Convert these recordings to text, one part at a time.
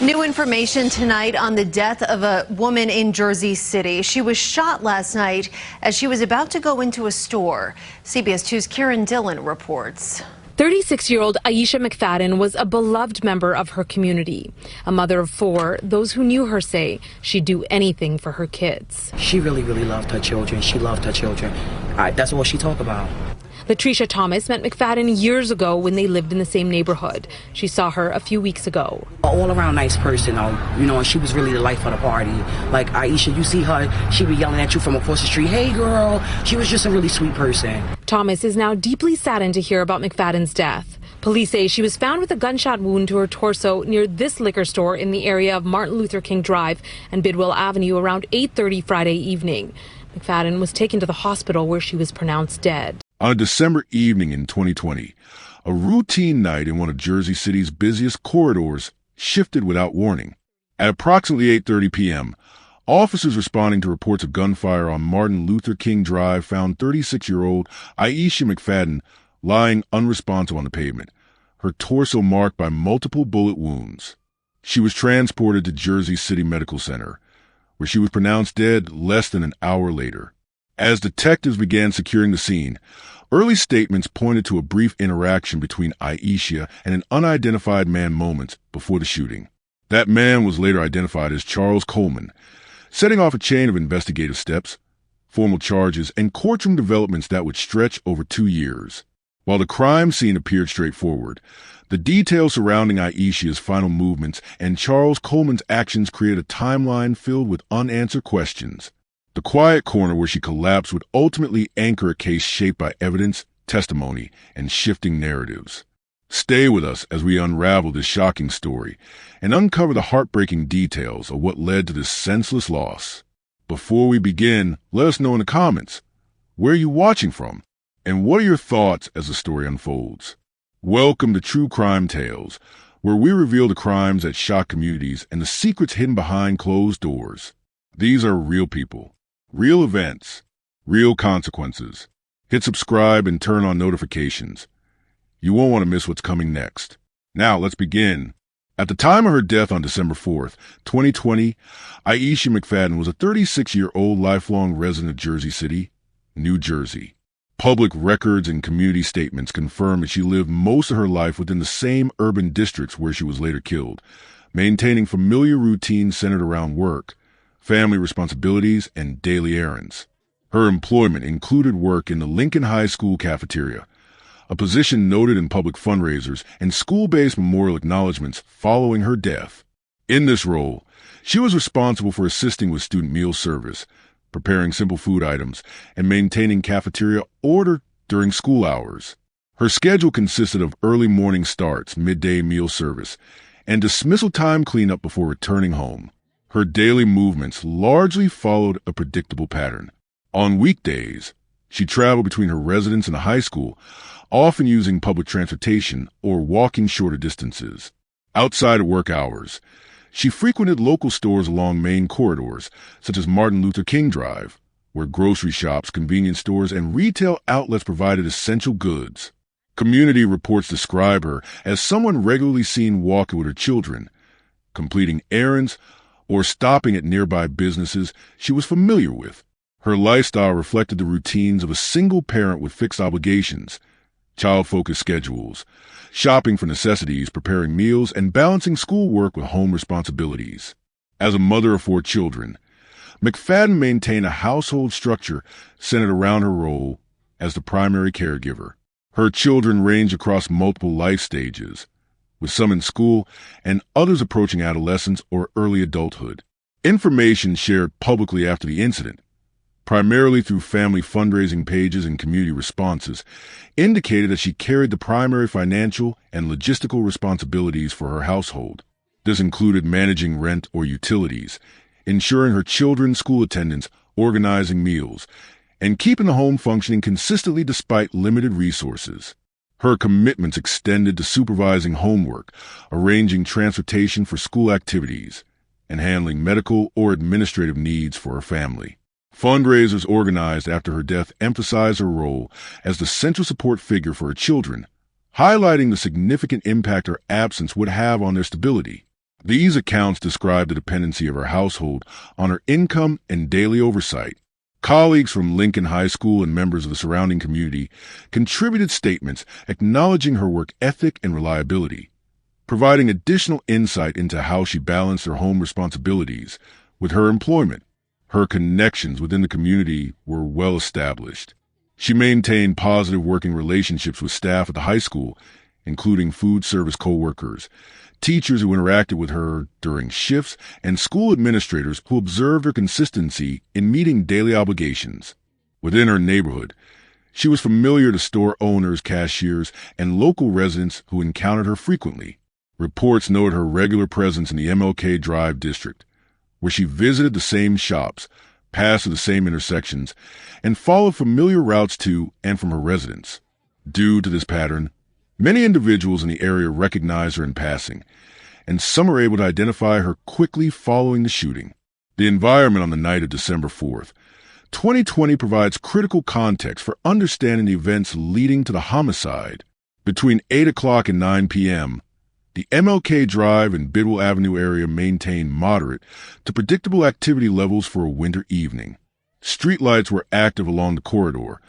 New information tonight on the death of a woman in Jersey City. She was shot last night as she was about to go into a store. CBS 2's Kieran Dillon reports. 36-year-old Aieshia McFadden was a beloved member of her community. A mother of four, those who knew her say she'd do anything for her kids. She really loved her children. She loved her children. That's what she talked about. Latricia Thomas met McFadden years ago when they lived in the same neighborhood. She saw her a few weeks ago. All-around nice person, and she was really the life of the party. Like Aieshia, you see her, she'd be yelling at you from across the street, "Hey girl." She was just a really sweet person. Thomas is now deeply saddened to hear about McFadden's death. Police say she was found with a gunshot wound to her torso near this liquor store in the area of Martin Luther King Drive and Bidwell Avenue around 8:30 Friday evening. McFadden was taken to the hospital where she was pronounced dead. On a December evening in 2020, a routine night in one of Jersey City's busiest corridors shifted without warning. At approximately 8:30 p.m., officers responding to reports of gunfire on Martin Luther King Drive found 36-year-old Aieshia McFadden lying unresponsive on the pavement, her torso marked by multiple bullet wounds. She was transported to Jersey City Medical Center, where she was pronounced dead less than an hour later. As detectives began securing the scene, early statements pointed to a brief interaction between Aieshia and an unidentified man moments before the shooting. That man was later identified as Charles Coleman, setting off a chain of investigative steps, formal charges, and courtroom developments that would stretch over 2 years. While the crime scene appeared straightforward, the details surrounding Aieshia's final movements and Charles Coleman's actions created a timeline filled with unanswered questions. The quiet corner where she collapsed would ultimately anchor a case shaped by evidence, testimony, and shifting narratives. Stay with us as we unravel this shocking story and uncover the heartbreaking details of what led to this senseless loss. Before we begin, let us know in the comments, where are you watching from? And what are your thoughts as the story unfolds? Welcome to True Crime Tales, where we reveal the crimes that shock communities and the secrets hidden behind closed doors. These are real people, real events, real consequences. Hit subscribe and turn on notifications. You won't want to miss what's coming next. Now, let's begin. At the time of her death on December 4th, 2020, Aieshia McFadden was a 36-year-old lifelong resident of Jersey City, New Jersey. Public records and community statements confirm that she lived most of her life within the same urban districts where she was later killed, maintaining familiar routines centered around work, family responsibilities, and daily errands. Her employment included work in the Lincoln High School cafeteria, a position noted in public fundraisers and school-based memorial acknowledgments following her death. In this role, she was responsible for assisting with student meal service, preparing simple food items, and maintaining cafeteria order during school hours. Her schedule consisted of early morning starts, midday meal service, and dismissal time cleanup before returning home. Her daily movements largely followed a predictable pattern. On weekdays, she traveled between her residence and the high school, often using public transportation or walking shorter distances. Outside of work hours, she frequented local stores along main corridors, such as Martin Luther King Drive, where grocery shops, convenience stores, and retail outlets provided essential goods. Community reports describe her as someone regularly seen walking with her children, completing errands, or stopping at nearby businesses she was familiar with. Her lifestyle reflected the routines of a single parent with fixed obligations, child-focused schedules, shopping for necessities, preparing meals, and balancing schoolwork with home responsibilities. As a mother of 4 children, McFadden maintained a household structure centered around her role as the primary caregiver. Her children range across multiple life stages, with some in school and others approaching adolescence or early adulthood. Information shared publicly after the incident, primarily through family fundraising pages and community responses, indicated that she carried the primary financial and logistical responsibilities for her household. This included managing rent or utilities, ensuring her children's school attendance, organizing meals, and keeping the home functioning consistently despite limited resources. Her commitments extended to supervising homework, arranging transportation for school activities, and handling medical or administrative needs for her family. Fundraisers organized after her death emphasized her role as the central support figure for her children, highlighting the significant impact her absence would have on their stability. These accounts describe the dependency of her household on her income and daily oversight. Colleagues from Lincoln High School and members of the surrounding community contributed statements acknowledging her work ethic and reliability, providing additional insight into how she balanced her home responsibilities with her employment. Her connections within the community were well established. She maintained positive working relationships with staff at the high school, including food service coworkers, teachers who interacted with her during shifts, and school administrators who observed her consistency in meeting daily obligations. Within her neighborhood, she was familiar to store owners, cashiers, and local residents who encountered her frequently. Reports noted her regular presence in the MLK Drive district, where she visited the same shops, passed through the same intersections, and followed familiar routes to and from her residence. Due to this pattern, many individuals in the area recognize her in passing, and some are able to identify her quickly following the shooting. The environment on the night of December 4th, 2020 provides critical context for understanding the events leading to the homicide. Between 8 o'clock and 9 p.m., the MLK Drive and Bidwell Avenue area maintained moderate to predictable activity levels for a winter evening. Streetlights were active along the corridor,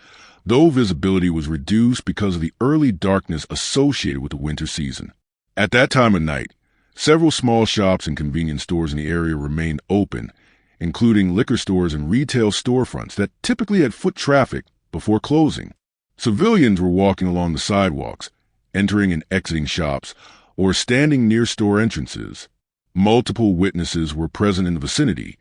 though visibility was reduced because of the early darkness associated with the winter season. At that time of night, several small shops and convenience stores in the area remained open, including liquor stores and retail storefronts that typically had foot traffic before closing. Civilians were walking along the sidewalks, entering and exiting shops, or standing near store entrances. Multiple witnesses were present in the vicinity,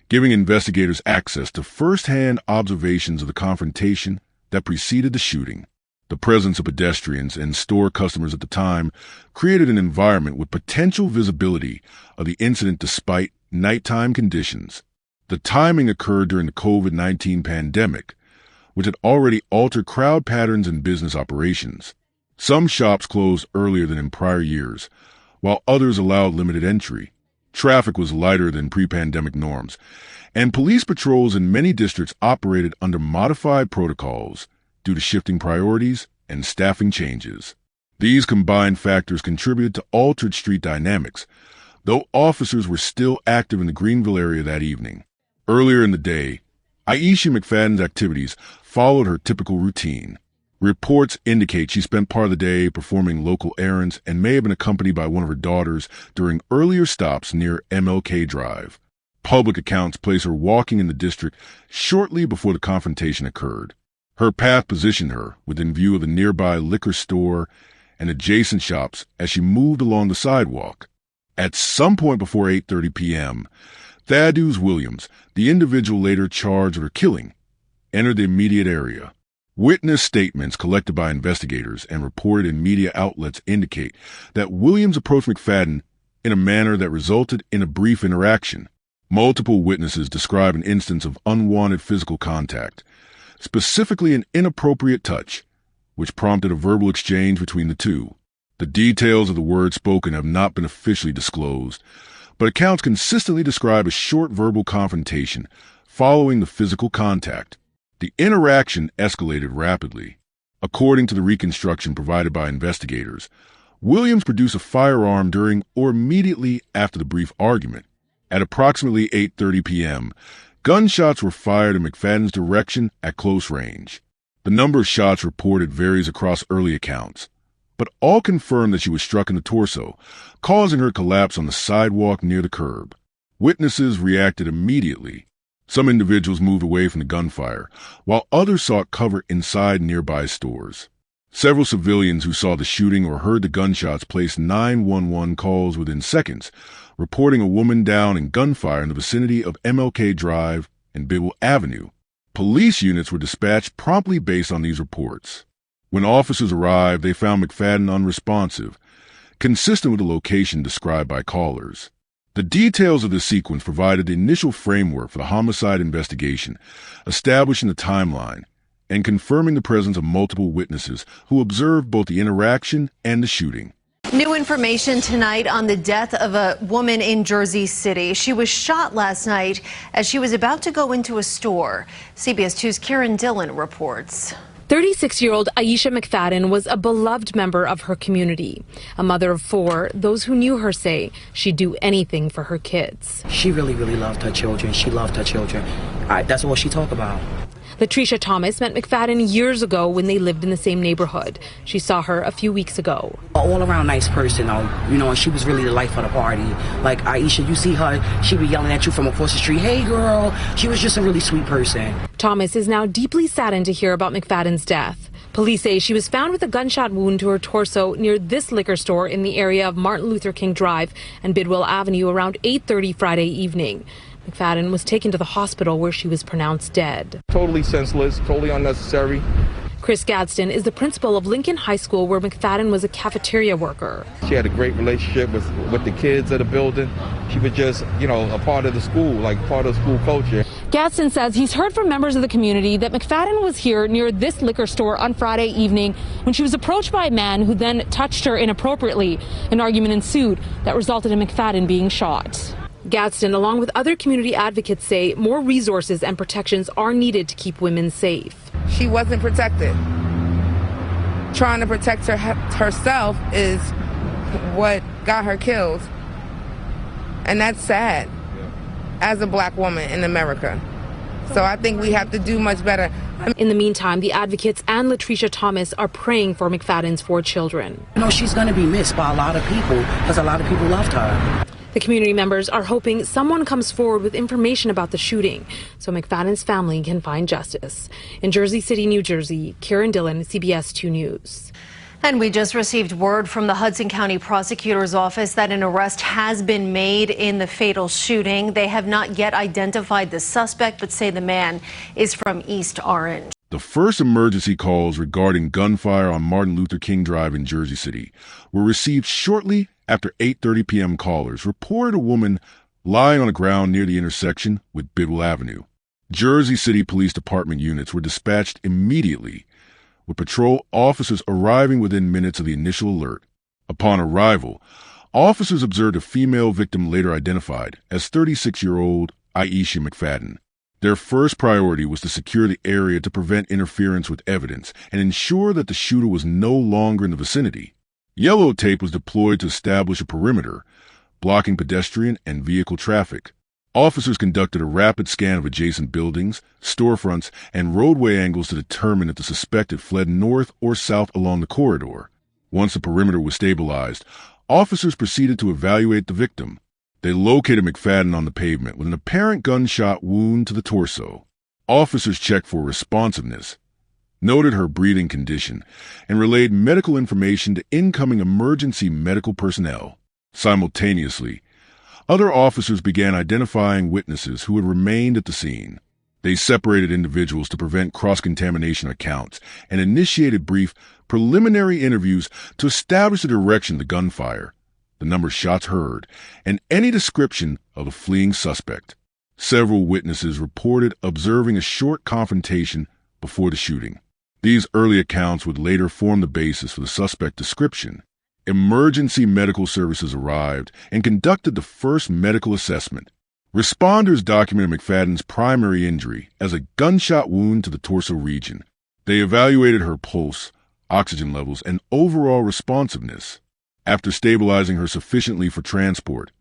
giving investigators access to first-hand observations of the confrontation that preceded the shooting. The presence of pedestrians and store customers at the time created an environment with potential visibility of the incident despite nighttime conditions. The timing occurred during the COVID-19 pandemic, which had already altered crowd patterns and business operations. Some shops closed earlier than in prior years, while others allowed limited entry. Traffic was lighter than pre-pandemic norms, and police patrols in many districts operated under modified protocols due to shifting priorities and staffing changes. These combined factors contributed to altered street dynamics, though officers were still active in the Greenville area that evening. Earlier in the day, Aieshia McFadden's activities followed her typical routine. Reports indicate she spent part of the day performing local errands and may have been accompanied by one of her daughters during earlier stops near MLK Drive. Public accounts place her walking in the district shortly before the confrontation occurred. Her path positioned her within view of the nearby liquor store and adjacent shops as she moved along the sidewalk. At some point before 8:30 p.m., Thaddeus Williams, the individual later charged with her killing, entered the immediate area. Witness statements collected by investigators and reported in media outlets indicate that Williams approached McFadden in a manner that resulted in a brief interaction. Multiple witnesses describe an instance of unwanted physical contact, specifically an inappropriate touch, which prompted a verbal exchange between the two. The details of the words spoken have not been officially disclosed, but accounts consistently describe a short verbal confrontation following the physical contact. The interaction escalated rapidly. According to the reconstruction provided by investigators, Williams produced a firearm during or immediately after the brief argument. At approximately 8:30 p.m., gunshots were fired in McFadden's direction at close range. The number of shots reported varies across early accounts, but all confirm that she was struck in the torso, causing her to collapse on the sidewalk near the curb. Witnesses reacted immediately. Some individuals moved away from the gunfire, while others sought cover inside nearby stores. Several civilians who saw the shooting or heard the gunshots placed 911 calls within seconds, reporting a woman down in gunfire in the vicinity of MLK Drive and Bidwell Avenue. Police units were dispatched promptly based on these reports. When officers arrived, they found McFadden unresponsive, consistent with the location described by callers. The details of this sequence provided the initial framework for the homicide investigation, establishing the timeline and confirming the presence of multiple witnesses who observed both the interaction and the shooting. New information tonight on the death of a woman in Jersey City. She was shot last night as she was about to go into a store. CBS 2's Karen Dillon reports. 36-year-old Aieshia McFadden was a beloved member of her community. A mother of 4, those who knew her say she'd do anything for her kids. She really, really loved her children. She loved her children. That's what she talked about. Latricia Thomas met McFadden years ago when they lived in the same neighborhood. She saw her a few weeks ago. All-around nice person, and she was really the life of the party. Like Aieshia, you see her, she be yelling at you from across the street, hey girl. She was just a really sweet person. Thomas is now deeply saddened to hear about McFadden's death. Police say she was found with a gunshot wound to her torso near this liquor store in the area of Martin Luther King Drive and Bidwell Avenue around 8:30 Friday evening. McFadden was taken to the hospital where she was pronounced dead. Totally senseless, totally unnecessary. Chris Gadsden is the principal of Lincoln High School, where McFadden was a cafeteria worker. She had a great relationship with the kids of the building. She was just, a part of the school, like part of school culture. Gadsden says he's heard from members of the community that McFadden was here near this liquor store on Friday evening when she was approached by a man who then touched her inappropriately. An argument ensued that resulted in McFadden being shot. Gadsden, along with other community advocates, say more resources and protections are needed to keep women safe. She wasn't protected. Trying to protect herself is what got her killed. And that's sad as a black woman in America. So I think we have to do much better. In the meantime, the advocates and Latricia Thomas are praying for McFadden's 4 children. She's going to be missed by a lot of people because a lot of people loved her. The community members are hoping someone comes forward with information about the shooting so McFadden's family can find justice. In Jersey City, New Jersey, Karen Dillon, CBS 2 News. And we just received word from the Hudson County Prosecutor's Office that an arrest has been made in the fatal shooting. They have not yet identified the suspect, but say the man is from East Orange. The first emergency calls regarding gunfire on Martin Luther King Drive in Jersey City were received shortly after 8:30 p.m. Callers reported a woman lying on the ground near the intersection with Bidwell Avenue. Jersey City Police Department units were dispatched immediately, with patrol officers arriving within minutes of the initial alert. Upon arrival, officers observed a female victim later identified as 36-year-old Aieshia McFadden. Their first priority was to secure the area to prevent interference with evidence and ensure that the shooter was no longer in the vicinity. Yellow tape was deployed to establish a perimeter, blocking pedestrian and vehicle traffic. Officers conducted a rapid scan of adjacent buildings, storefronts, and roadway angles to determine if the suspected fled north or south along the corridor. Once the perimeter was stabilized, officers proceeded to evaluate the victim. They located McFadden on the pavement with an apparent gunshot wound to the torso. Officers checked for responsiveness, noted her breathing condition, and relayed medical information to incoming emergency medical personnel. Simultaneously, other officers began identifying witnesses who had remained at the scene. They separated individuals to prevent cross-contamination accounts and initiated brief preliminary interviews to establish the direction of the gunfire, the number of shots heard, and any description of the fleeing suspect. Several witnesses reported observing a short confrontation before the shooting. These early accounts would later form the basis for the suspect description. Emergency medical services arrived and conducted the first medical assessment. Responders documented McFadden's primary injury as a gunshot wound to the torso region. They evaluated her pulse, oxygen levels, and overall responsiveness. After stabilizing her sufficiently for transport,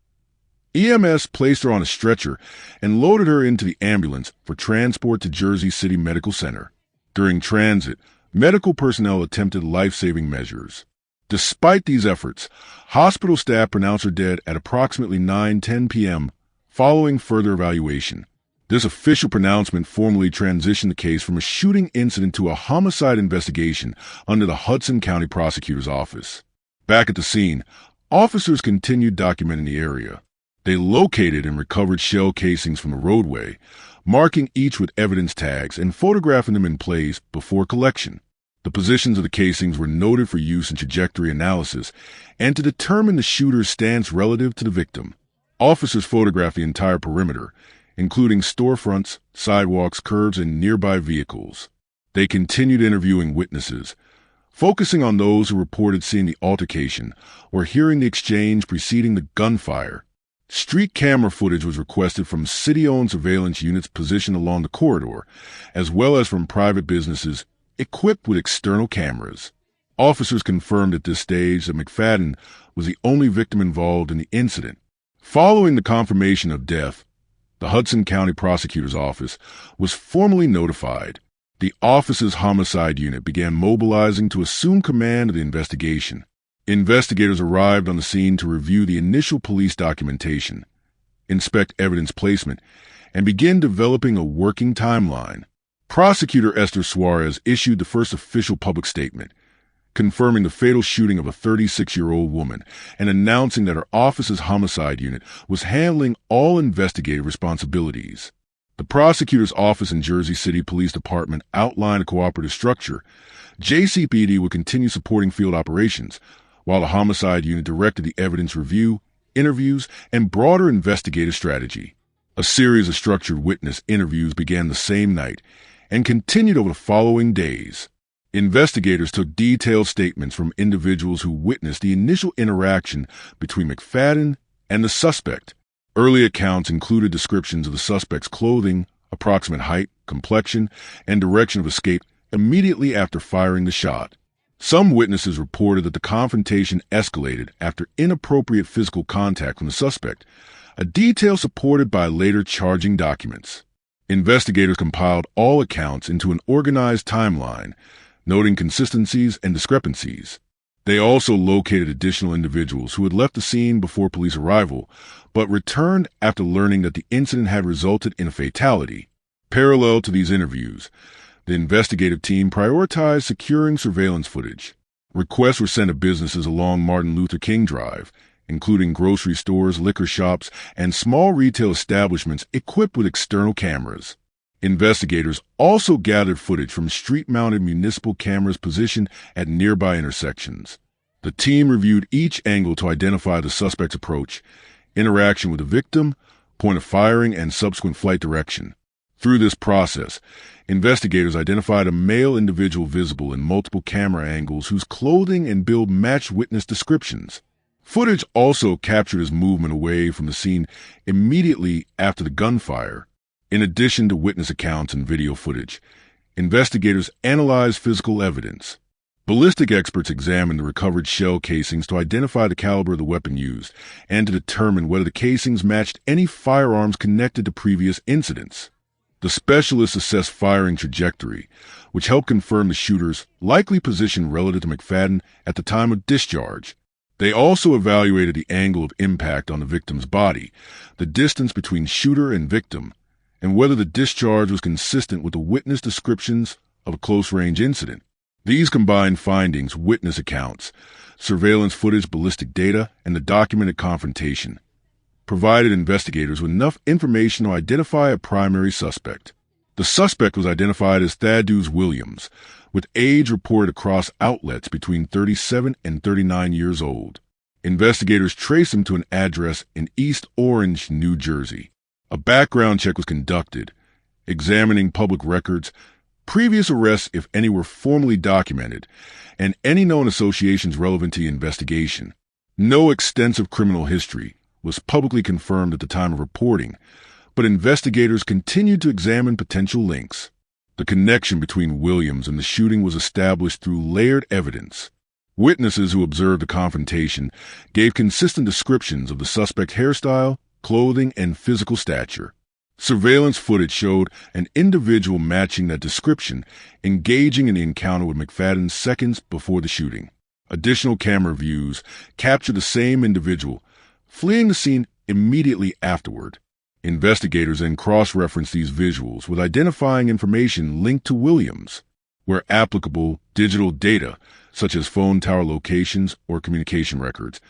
EMS placed her on a stretcher and loaded her into the ambulance for transport to Jersey City Medical Center. During transit, medical personnel attempted life-saving measures. Despite these efforts, hospital staff pronounced her dead at approximately 9:10 p.m. following further evaluation. This official pronouncement formally transitioned the case from a shooting incident to a homicide investigation under the Hudson County Prosecutor's Office. Back at the scene, officers continued documenting the area. They located and recovered shell casings from the roadway, marking each with evidence tags and photographing them in place before collection. The positions of the casings were noted for use in trajectory analysis and to determine the shooter's stance relative to the victim. Officers photographed the entire perimeter, including storefronts, sidewalks, curbs, and nearby vehicles. They continued interviewing witnesses, focusing on those who reported seeing the altercation or hearing the exchange preceding the gunfire. Street camera footage was requested from city-owned surveillance units positioned along the corridor, as well as from private businesses equipped with external cameras. Officers confirmed at this stage that McFadden was the only victim involved in the incident. Following the confirmation of death, the Hudson County Prosecutor's Office was formally notified. The office's homicide unit began mobilizing to assume command of the investigation. Investigators arrived on the scene to review the initial police documentation, inspect evidence placement, and begin developing a working timeline. Prosecutor Esther Suarez issued the first official public statement, confirming the fatal shooting of a 36-year-old woman and announcing that her office's homicide unit was handling all investigative responsibilities. The prosecutor's office and Jersey City Police Department outlined a cooperative structure. JCPD would continue supporting field operations, while the homicide unit directed the evidence review, interviews, and broader investigative strategy. A series of structured witness interviews began the same night and continued over the following days. Investigators took detailed statements from individuals who witnessed the initial interaction between McFadden and the suspect. Early accounts included descriptions of the suspect's clothing, approximate height, complexion, and direction of escape immediately after firing the shot. Some witnesses reported that the confrontation escalated after inappropriate physical contact from the suspect, a detail supported by later charging documents. Investigators compiled all accounts into an organized timeline, noting consistencies and discrepancies. They also located additional individuals who had left the scene before police arrival, but returned after learning that the incident had resulted in a fatality. Parallel to these interviews, the investigative team prioritized securing surveillance footage. Requests were sent to businesses along Martin Luther King Drive, including grocery stores, liquor shops, and small retail establishments equipped with external cameras. Investigators also gathered footage from street-mounted municipal cameras positioned at nearby intersections. The team reviewed each angle to identify the suspect's approach, interaction with the victim, point of firing, and subsequent flight direction. Through this process, investigators identified a male individual visible in multiple camera angles whose clothing and build matched witness descriptions. Footage also captured his movement away from the scene immediately after the gunfire. In addition to witness accounts and video footage, investigators analyzed physical evidence. Ballistic experts examined the recovered shell casings to identify the caliber of the weapon used and to determine whether the casings matched any firearms connected to previous incidents. The specialists assessed firing trajectory, which helped confirm the shooter's likely position relative to McFadden at the time of discharge. They also evaluated the angle of impact on the victim's body, the distance between shooter and victim, and whether the discharge was consistent with the witness descriptions of a close-range incident. These combined findings, witness accounts, surveillance footage, ballistic data, and the documented confrontation, provided investigators with enough information to identify a primary suspect. The suspect was identified as Thaddeus Williams, with age reported across outlets between 37 and 39 years old. Investigators traced him to an address in East Orange, New Jersey. A background check was conducted, examining public records, previous arrests if any were formally documented, and any known associations relevant to the investigation. No extensive criminal history was publicly confirmed at the time of reporting, but investigators continued to examine potential links. The connection between Williams and the shooting was established through layered evidence. Witnesses who observed the confrontation gave consistent descriptions of the suspect's hairstyle, clothing, and physical stature. Surveillance footage showed an individual matching that description, engaging in the encounter with McFadden seconds before the shooting. Additional camera views captured the same individual, fleeing the scene immediately afterward. Investigators then cross-referenced these visuals with identifying information linked to Williams. Where applicable, digital data, such as phone tower locations or communication records,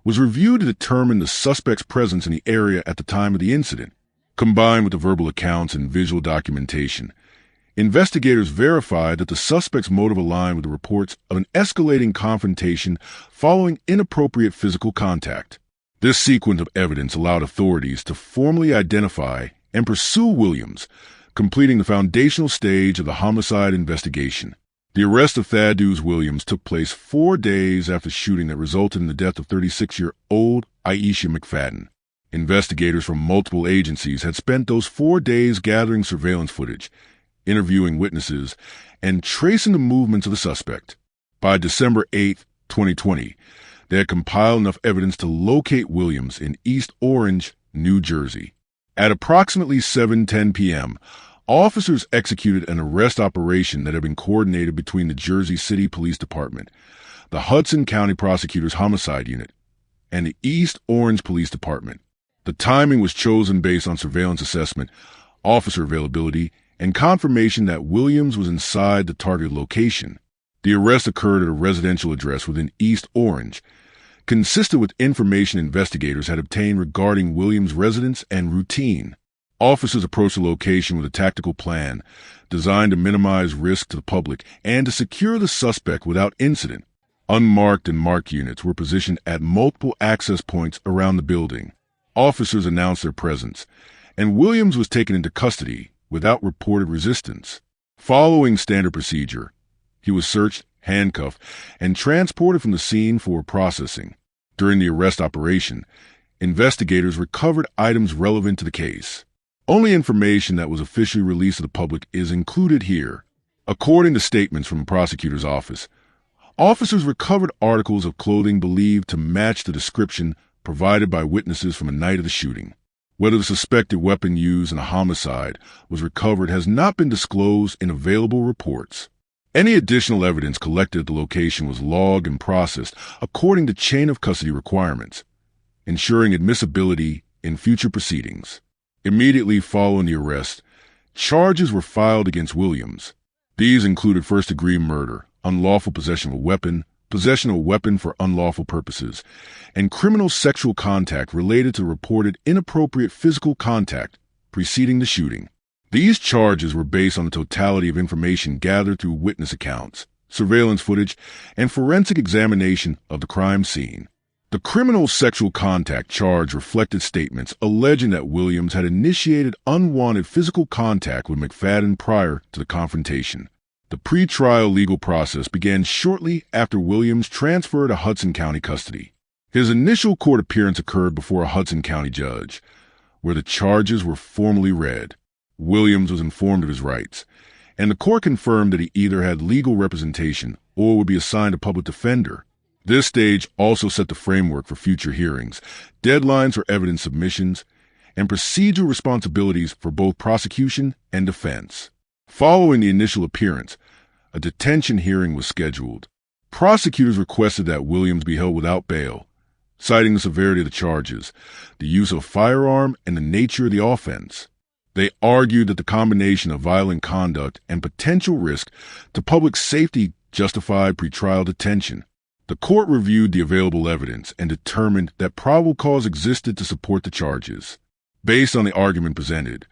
was reviewed to determine the suspect's presence in the area at the time of the incident. Combined with the verbal accounts and visual documentation, investigators verified that the suspect's motive aligned with the reports of an escalating confrontation following inappropriate physical contact. This sequence of evidence allowed authorities to formally identify and pursue Williams, completing the foundational stage of the homicide investigation. The arrest of Thaddeus Williams took place 4 days after the shooting that resulted in the death of 36-year-old Aieshia McFadden. Investigators from multiple agencies had spent those 4 days gathering surveillance footage, interviewing witnesses, and tracing the movements of the suspect. By December 8, 2020, they had compiled enough evidence to locate Williams in East Orange, New Jersey. At approximately 7:10 p.m., officers executed an arrest operation that had been coordinated between the Jersey City Police Department, the Hudson County Prosecutor's Homicide Unit, and the East Orange Police Department. The timing was chosen based on surveillance assessment, officer availability, and confirmation that Williams was inside the targeted location. The arrest occurred at a residential address within East Orange, consistent with information investigators had obtained regarding Williams' residence and routine. Officers approached the location with a tactical plan designed to minimize risk to the public and to secure the suspect without incident. Unmarked and marked units were positioned at multiple access points around the building. Officers announced their presence, and Williams was taken into custody without reported resistance. Following standard procedure, he was searched, handcuffed, and transported from the scene for processing. During the arrest operation, investigators recovered items relevant to the case. Only information that was officially released to the public is included here. According to statements from the prosecutor's office, officers recovered articles of clothing believed to match the description provided by witnesses from the night of the shooting. Whether the suspected weapon used in a homicide was recovered has not been disclosed in available reports. Any additional evidence collected at the location was logged and processed according to chain of custody requirements, ensuring admissibility in future proceedings. Immediately following the arrest, charges were filed against Williams. These included first-degree murder, unlawful possession of a weapon for unlawful purposes, and criminal sexual contact related to reported inappropriate physical contact preceding the shooting. These charges were based on the totality of information gathered through witness accounts, surveillance footage, and forensic examination of the crime scene. The criminal sexual contact charge reflected statements alleging that Williams had initiated unwanted physical contact with McFadden prior to the confrontation. The pre-trial legal process began shortly after Williams transferred to Hudson County custody. His initial court appearance occurred before a Hudson County judge, where the charges were formally read. Williams was informed of his rights, and the court confirmed that he either had legal representation or would be assigned a public defender. This stage also set the framework for future hearings, deadlines for evidence submissions, and procedural responsibilities for both prosecution and defense. Following the initial appearance, a detention hearing was scheduled. Prosecutors requested that Williams be held without bail, citing the severity of the charges, the use of a firearm, and the nature of the offense. They argued that the combination of violent conduct and potential risk to public safety justified pretrial detention. The court reviewed the available evidence and determined that probable cause existed to support the charges. Based on the argument presented,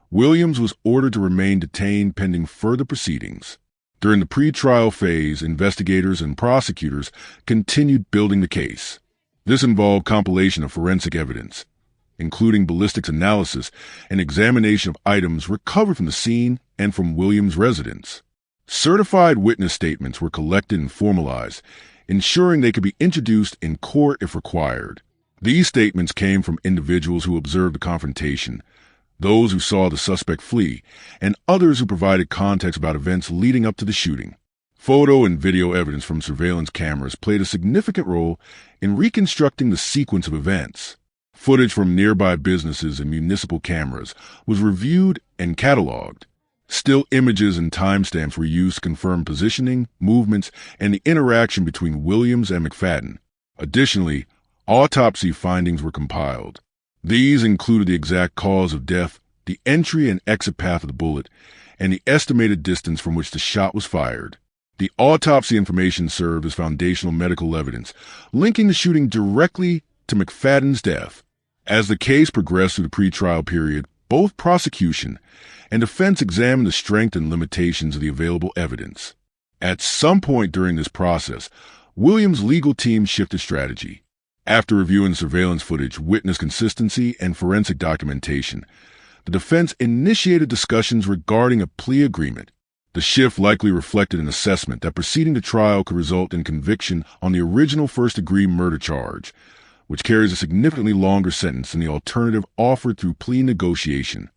Williams was ordered to remain detained pending further proceedings. During the pretrial phase, investigators and prosecutors continued building the case. This involved compilation of forensic evidence, including ballistics analysis and examination of items recovered from the scene and from Williams' residence. Certified witness statements were collected and formalized, ensuring they could be introduced in court if required. These statements came from individuals who observed the confrontation, those who saw the suspect flee, and others who provided context about events leading up to the shooting. Photo and video evidence from surveillance cameras played a significant role in reconstructing the sequence of events. Footage from nearby businesses and municipal cameras was reviewed and cataloged. Still images and timestamps were used to confirm positioning, movements, and the interaction between Williams and McFadden. Additionally, autopsy findings were compiled. These included the exact cause of death, the entry and exit path of the bullet, and the estimated distance from which the shot was fired. The autopsy information served as foundational medical evidence, linking the shooting directly to McFadden's death. As the case progressed through the pretrial period, both prosecution and defense examined the strength and limitations of the available evidence. At some point during this process, Williams' legal team shifted strategy. After reviewing surveillance footage, witness consistency, and forensic documentation, the defense initiated discussions regarding a plea agreement. The shift likely reflected an assessment that proceeding to trial could result in conviction on the original first-degree murder charge, which carries a significantly longer sentence than the alternative offered through plea negotiation.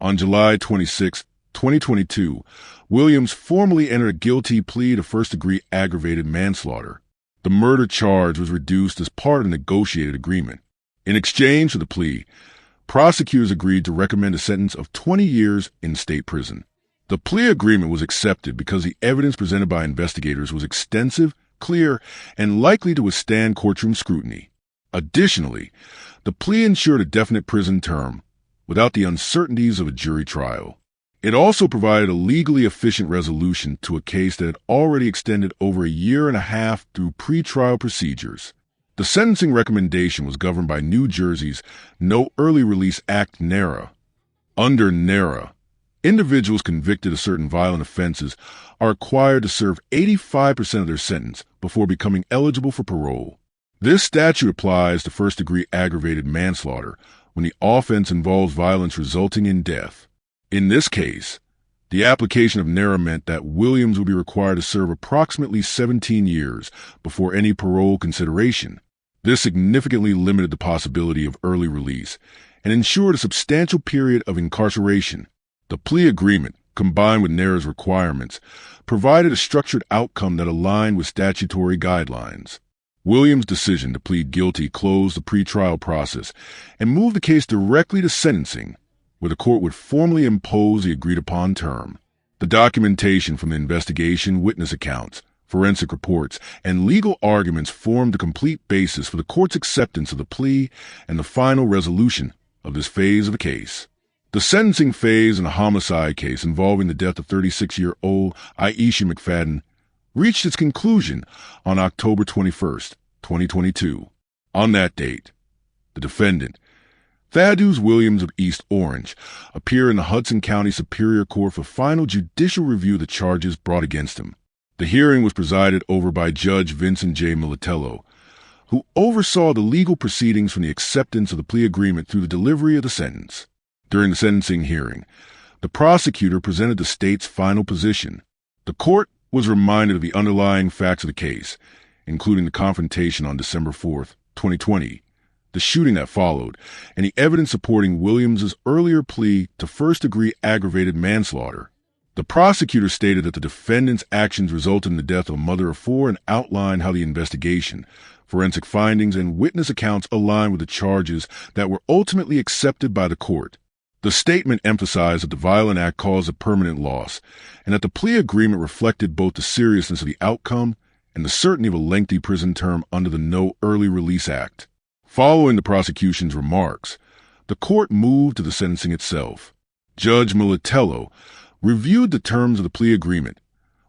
On July 26, 2022, Williams formally entered a guilty plea to first-degree aggravated manslaughter. The murder charge was reduced as part of a negotiated agreement. In exchange for the plea, prosecutors agreed to recommend a sentence of 20 years in state prison. The plea agreement was accepted because the evidence presented by investigators was extensive, clear, and likely to withstand courtroom scrutiny. Additionally, the plea ensured a definite prison term without the uncertainties of a jury trial. It also provided a legally efficient resolution to a case that had already extended over a year and a half through pretrial procedures. The sentencing recommendation was governed by New Jersey's No Early Release Act NERA. Under NERA, individuals convicted of certain violent offenses are required to serve 85% of their sentence before becoming eligible for parole. This statute applies to first-degree aggravated manslaughter when the offense involves violence resulting in death. In this case, the application of NERA meant that Williams would be required to serve approximately 17 years before any parole consideration. This significantly limited the possibility of early release and ensured a substantial period of incarceration. The plea agreement, combined with NERA's requirements, provided a structured outcome that aligned with statutory guidelines. Williams' decision to plead guilty closed the pretrial process and moved the case directly to sentencing, where the court would formally impose the agreed-upon term. The documentation from the investigation, witness accounts, forensic reports, and legal arguments formed the complete basis for the court's acceptance of the plea and the final resolution of this phase of the case. The sentencing phase in a homicide case involving the death of 36-year-old Aieshia McFadden reached its conclusion on October 21, 2022. On that date, the defendant, Thaddeus Williams of East Orange, appeared in the Hudson County Superior Court for final judicial review of the charges brought against him. The hearing was presided over by Judge Vincent J. Militello, who oversaw the legal proceedings from the acceptance of the plea agreement through the delivery of the sentence. During the sentencing hearing, the prosecutor presented the state's final position. The court was reminded of the underlying facts of the case, including the confrontation on December 4, 2020, the shooting that followed, and the evidence supporting Williams' earlier plea to first-degree aggravated manslaughter. The prosecutor stated that the defendant's actions resulted in the death of a mother of four and outlined how the investigation, forensic findings, and witness accounts align with the charges that were ultimately accepted by the court. The statement emphasized that the violent act caused a permanent loss, and that the plea agreement reflected both the seriousness of the outcome and the certainty of a lengthy prison term under the No Early Release Act. Following the prosecution's remarks, the court moved to the sentencing itself. Judge Militello reviewed the terms of the plea agreement,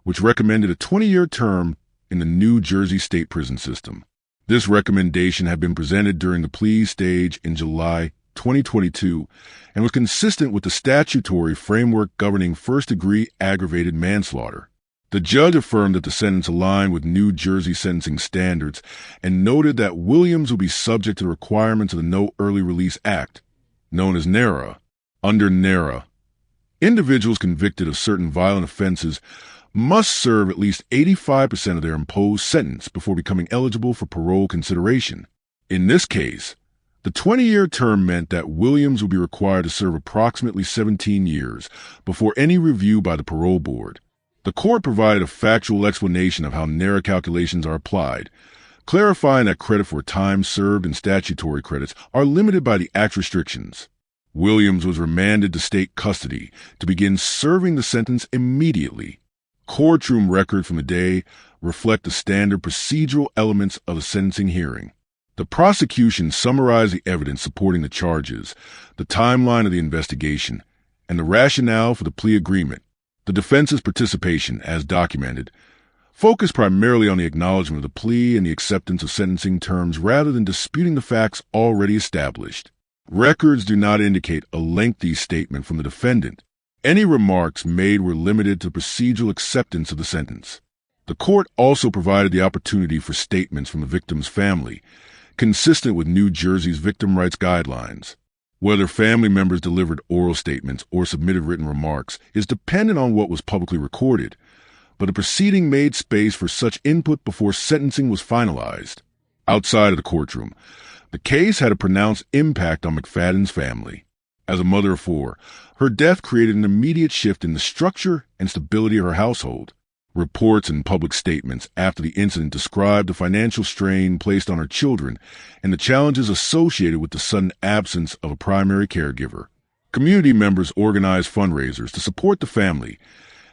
which recommended a 20-year term in the New Jersey state prison system. This recommendation had been presented during the plea stage in July 2022 and was consistent with the statutory framework governing first-degree aggravated manslaughter. The judge affirmed that the sentence aligned with New Jersey sentencing standards and noted that Williams would be subject to the requirements of the No Early Release Act, known as NERA. Under NERA, individuals convicted of certain violent offenses must serve at least 85% of their imposed sentence before becoming eligible for parole consideration. In this case, the 20-year term meant that Williams would be required to serve approximately 17 years before any review by the parole board. The court provided a factual explanation of how NERA calculations are applied, clarifying that credit for time served and statutory credits are limited by the Act's restrictions. Williams was remanded to state custody to begin serving the sentence immediately. Courtroom records from the day reflect the standard procedural elements of the sentencing hearing. The prosecution summarized the evidence supporting the charges, the timeline of the investigation, and the rationale for the plea agreement. The defense's participation, as documented, focused primarily on the acknowledgement of the plea and the acceptance of sentencing terms rather than disputing the facts already established. Records do not indicate a lengthy statement from the defendant. Any remarks made were limited to procedural acceptance of the sentence. The court also provided the opportunity for statements from the victim's family, consistent with New Jersey's victim rights guidelines. Whether family members delivered oral statements or submitted written remarks is dependent on what was publicly recorded, but the proceeding made space for such input before sentencing was finalized. Outside of the courtroom, the case had a pronounced impact on McFadden's family. As a mother of four, her death created an immediate shift in the structure and stability of her household. Reports and public statements after the incident described the financial strain placed on her children and the challenges associated with the sudden absence of a primary caregiver. Community members organized fundraisers to support the family,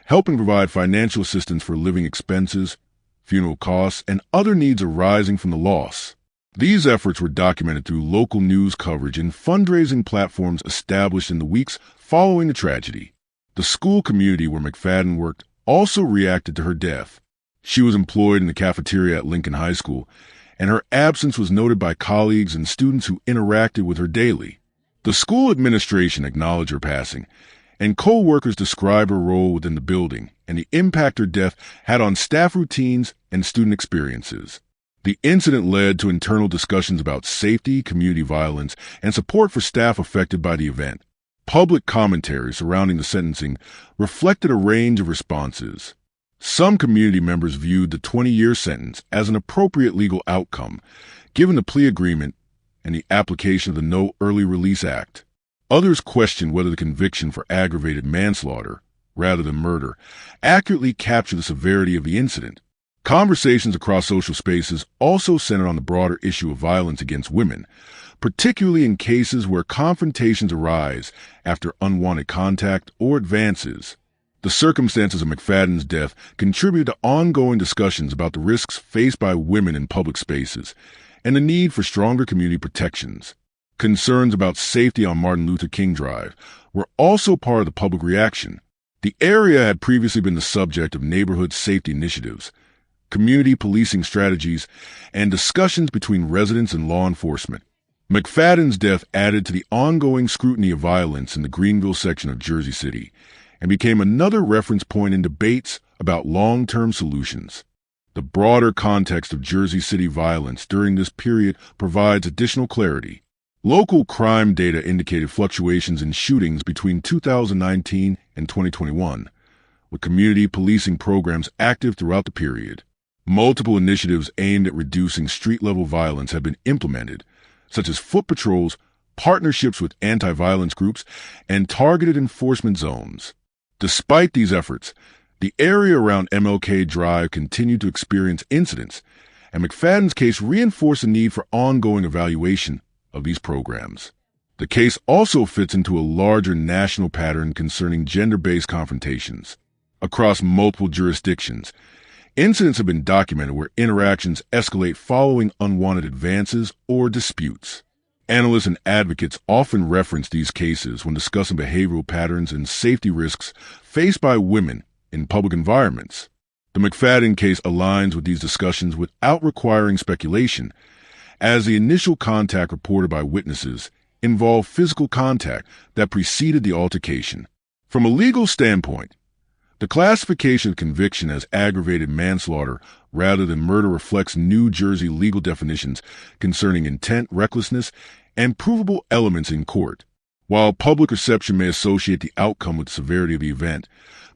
helping provide financial assistance for living expenses, funeral costs, and other needs arising from the loss. These efforts were documented through local news coverage and fundraising platforms established in the weeks following the tragedy. The school community where McFadden worked also reacted to her death. She was employed in the cafeteria at Lincoln High School, and her absence was noted by colleagues and students who interacted with her daily. The school administration acknowledged her passing, and co-workers described her role within the building and the impact her death had on staff routines and student experiences. The incident led to internal discussions about safety, community violence, and support for staff affected by the event. Public commentary surrounding the sentencing reflected a range of responses. Some community members viewed the 20-year sentence as an appropriate legal outcome, given the plea agreement and the application of the No Early Release Act. Others questioned whether the conviction for aggravated manslaughter, rather than murder, accurately captured the severity of the incident. Conversations across social spaces also centered on the broader issue of violence against women, particularly in cases where confrontations arise after unwanted contact or advances. The circumstances of McFadden's death contributed to ongoing discussions about the risks faced by women in public spaces and the need for stronger community protections. Concerns about safety on Martin Luther King Drive were also part of the public reaction. The area had previously been the subject of neighborhood safety initiatives, community policing strategies, and discussions between residents and law enforcement. McFadden's death added to the ongoing scrutiny of violence in the Greenville section of Jersey City and became another reference point in debates about long-term solutions. The broader context of Jersey City violence during this period provides additional clarity. Local crime data indicated fluctuations in shootings between 2019 and 2021, with community policing programs active throughout the period. Multiple initiatives aimed at reducing street-level violence have been implemented, such as foot patrols, partnerships with anti-violence groups, and targeted enforcement zones. Despite these efforts, the area around MLK Drive continued to experience incidents, and McFadden's case reinforced the need for ongoing evaluation of these programs. The case also fits into a larger national pattern concerning gender-based confrontations. Across multiple jurisdictions, incidents have been documented where interactions escalate following unwanted advances or disputes. Analysts and advocates often reference these cases when discussing behavioral patterns and safety risks faced by women in public environments. The McFadden case aligns with these discussions without requiring speculation, as the initial contact reported by witnesses involved physical contact that preceded the altercation. From a legal standpoint, the classification of conviction as aggravated manslaughter rather than murder reflects New Jersey legal definitions concerning intent, recklessness, and provable elements in court. While public reception may associate the outcome with the severity of the event,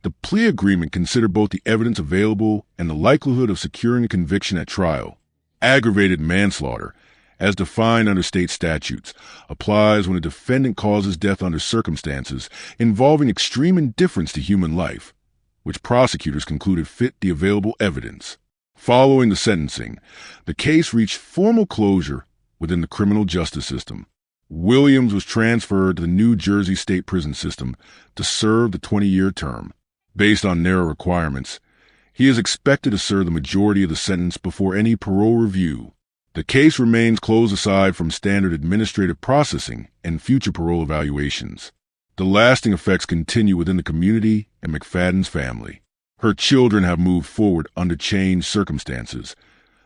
the plea agreement considered both the evidence available and the likelihood of securing a conviction at trial. Aggravated manslaughter, as defined under state statutes, applies when a defendant causes death under circumstances involving extreme indifference to human life, which prosecutors concluded fit the available evidence. Following the sentencing, the case reached formal closure within the criminal justice system. Williams was transferred to the New Jersey State Prison System to serve the 20-year term. Based on narrow requirements, he is expected to serve the majority of the sentence before any parole review. The case remains closed aside from standard administrative processing and future parole evaluations. The lasting effects continue within the community and McFadden's family. Her children have moved forward under changed circumstances,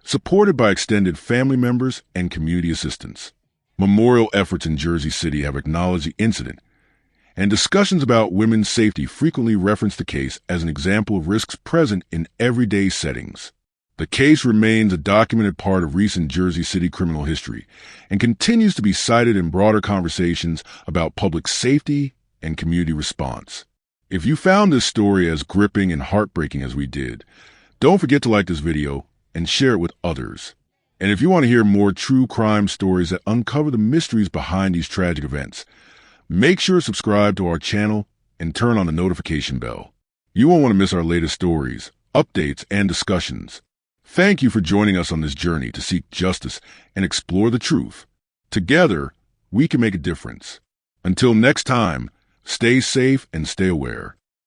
supported by extended family members and community assistance. Memorial efforts in Jersey City have acknowledged the incident, and discussions about women's safety frequently reference the case as an example of risks present in everyday settings. The case remains a documented part of recent Jersey City criminal history and continues to be cited in broader conversations about public safety and community response. If you found this story as gripping and heartbreaking as we did, don't forget to like this video and share it with others. And if you want to hear more true crime stories that uncover the mysteries behind these tragic events, Make sure to subscribe to our channel and turn on the notification bell. You won't want to miss our latest stories, updates, and discussions. Thank you for joining us on this journey to seek justice and explore the truth. Together, we can make a difference. Until next time, stay safe and stay aware.